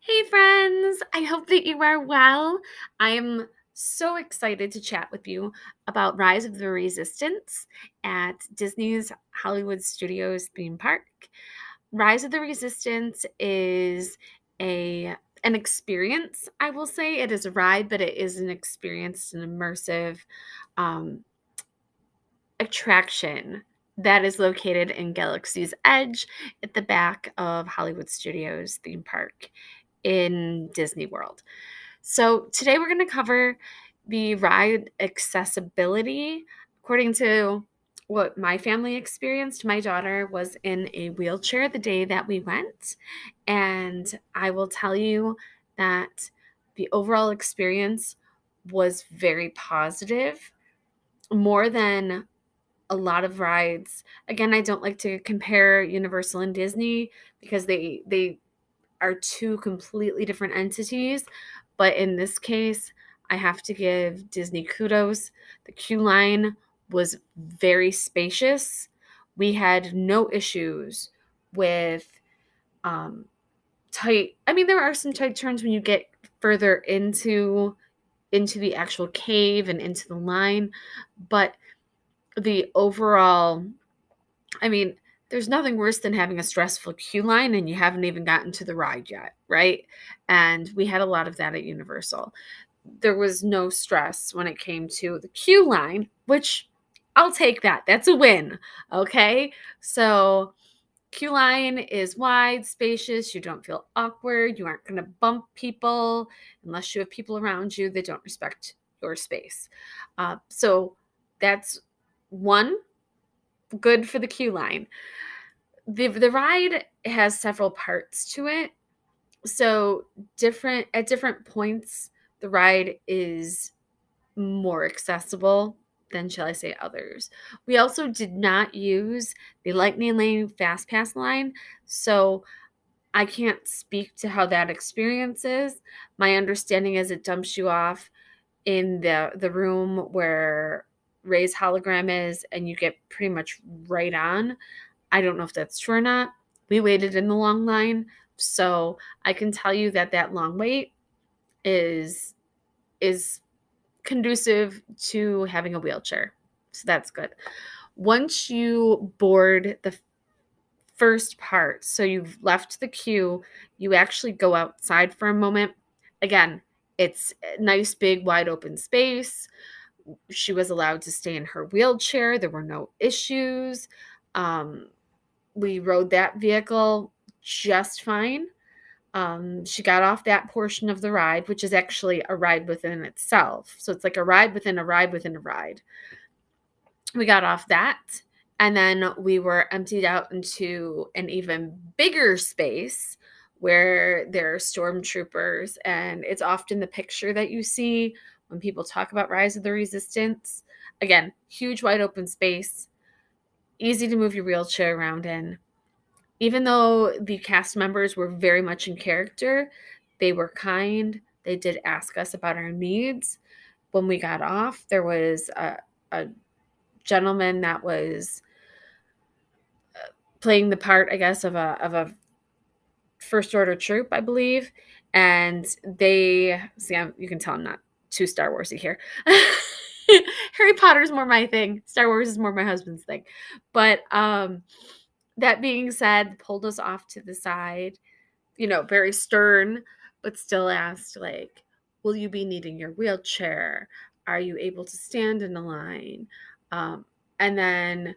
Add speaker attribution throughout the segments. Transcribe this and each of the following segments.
Speaker 1: Hey friends, I hope that you are well. I'm so excited to chat with you about Rise of the Resistance at Disney's Hollywood Studios theme park. Rise of the Resistance is a an experience, I will say. It is a ride, but it is an experience, an immersive um, attraction that is located in Galaxy's Edge at the back of Hollywood Studios theme park in Disney World. So today we're going to cover the ride accessibility. According to what my family experienced, my daughter was in a wheelchair the day that we went. And I will tell you that the overall experience was very positive, more than a lot of rides. Again, I don't like to compare Universal and Disney because they are two completely different entities. But in this case, I have to give Disney kudos. The queue line was very spacious. We had no issues with tight. I mean, there are some tight turns when you get further into the actual cave and into the line, but the overall, I mean, there's nothing worse than having a stressful queue line and you haven't even gotten to the ride yet, right? And we had a lot of that at Universal. There was no stress when it came to the queue line, which I'll take that. That's a win. Okay. So, queue line is wide, spacious. You don't feel awkward. You aren't going to bump people unless you have people around you that don't respect your space. So, that's one, good for the queue line. The ride has several parts to it. So different at different points, the ride is more accessible than, shall I say, others. We also did not use the Lightning Lane Fast Pass line, so I can't speak to how that experience is. My understanding is it dumps you off in the room where Ray's hologram is, and you get pretty much right on. I don't know if that's true or not. We waited in the long line, so I can tell you that that long wait is conducive to having a wheelchair. So that's good. Once you board the first part, so you've left the queue, you actually go outside for a moment. Again, it's a nice big wide open space. She was allowed to stay in her wheelchair. There were no issues. Um, we rode that vehicle just fine. She got off that portion of the ride, which is actually a ride within itself. So it's like a ride within a ride within a ride. We got off that, and then we were emptied out into an even bigger space where there are stormtroopers, and it's often the picture that you see when people talk about Rise of the Resistance. Again, huge wide open space, easy to move your wheelchair around in. Even though the cast members were very much in character, they were kind. They did ask us about our needs. When we got off, there was a gentleman that was playing the part, I guess, of a first order troop, I believe. And they see, you can tell I'm not too Star Warsy here. Harry Potter's more my thing. Star Wars is more my husband's thing. But that being said, pulled us off to the side, very stern, but still asked, like, will you be needing your wheelchair? Are you able to stand in a line? And then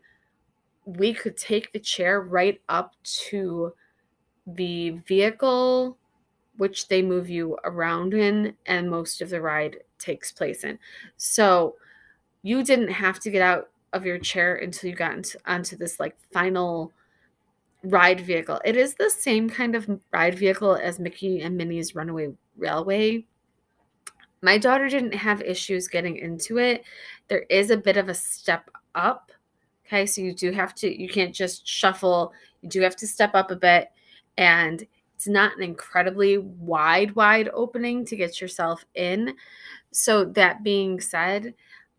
Speaker 1: we could take the chair right up to the vehicle, which they move you around in, and most of the ride takes place in. So you didn't have to get out of your chair until you got onto this like final ride vehicle. It is the same kind of ride vehicle as Mickey and Minnie's Runaway Railway. My daughter didn't have issues getting into it. There is a bit of a step up. Okay, so you can't just shuffle. You do have to step up a bit. And it's not an incredibly wide opening to get yourself in. So that being said,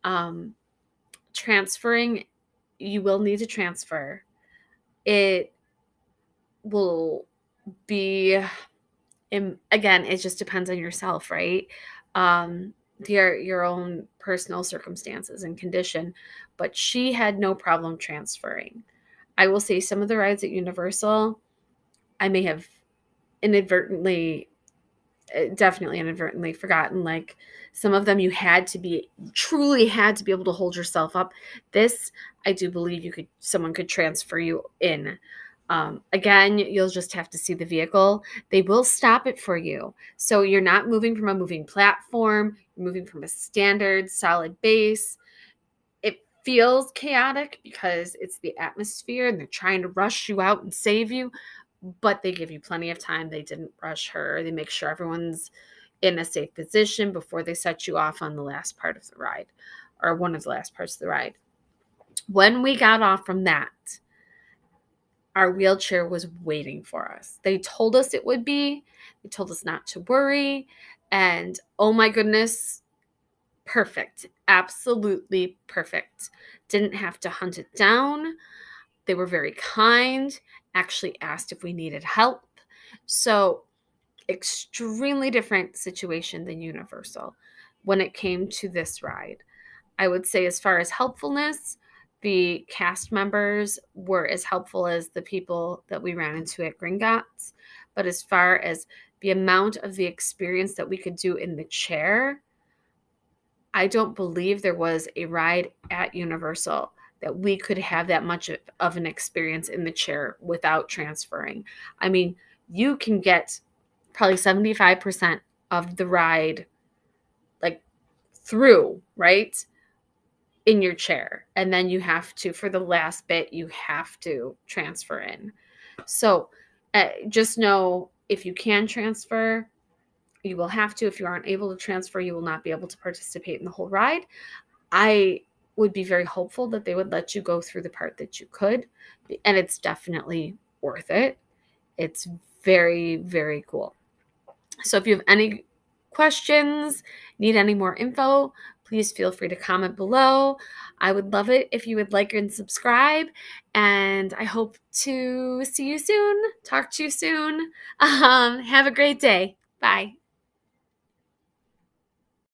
Speaker 1: um, transferring, you will need to transfer. It will be And again, it just depends on yourself, right? Um, your own personal circumstances and condition. But she had no problem transferring. I will say some of the rides at Universal, I may have inadvertently, definitely inadvertently forgotten. Like some of them, you had to be truly had to be able to hold yourself up. This, I do believe someone could transfer you in. Again, you'll just have to see the vehicle. They will stop it for you. So you're not moving from a moving platform, you're moving from a standard solid base. It feels chaotic because it's the atmosphere and they're trying to rush you out and save you, but they give you plenty of time. They didn't rush her. They make sure everyone's in a safe position before they set you off on the last part of the ride, or one of the last parts of the ride. When we got off from that, our wheelchair was waiting for us. They told us it would be. They told us not to worry. And oh my goodness, perfect. Absolutely perfect. Didn't have to hunt it down. They were very kind, actually asked if we needed help. So, extremely different situation than Universal when it came to this ride. I would say, as far as helpfulness, the cast members were as helpful as the people that we ran into at Gringotts. But as far as the amount of the experience that we could do in the chair, I don't believe there was a ride at Universal that we could have that much of an experience in the chair without transferring. I mean, you can get probably 75% of the ride like through, right? In your chair. And then you have to, for the last bit, you have to transfer in. So just know if you can transfer, you will have to. If you aren't able to transfer, you will not be able to participate in the whole ride. I would be very hopeful that they would let you go through the part that you could. And it's definitely worth it. It's very, very cool. So if you have any questions, need any more info, please feel free to comment below. I would love it if you would like and subscribe. And I hope to see you soon. Talk to you soon. Have a great day. Bye.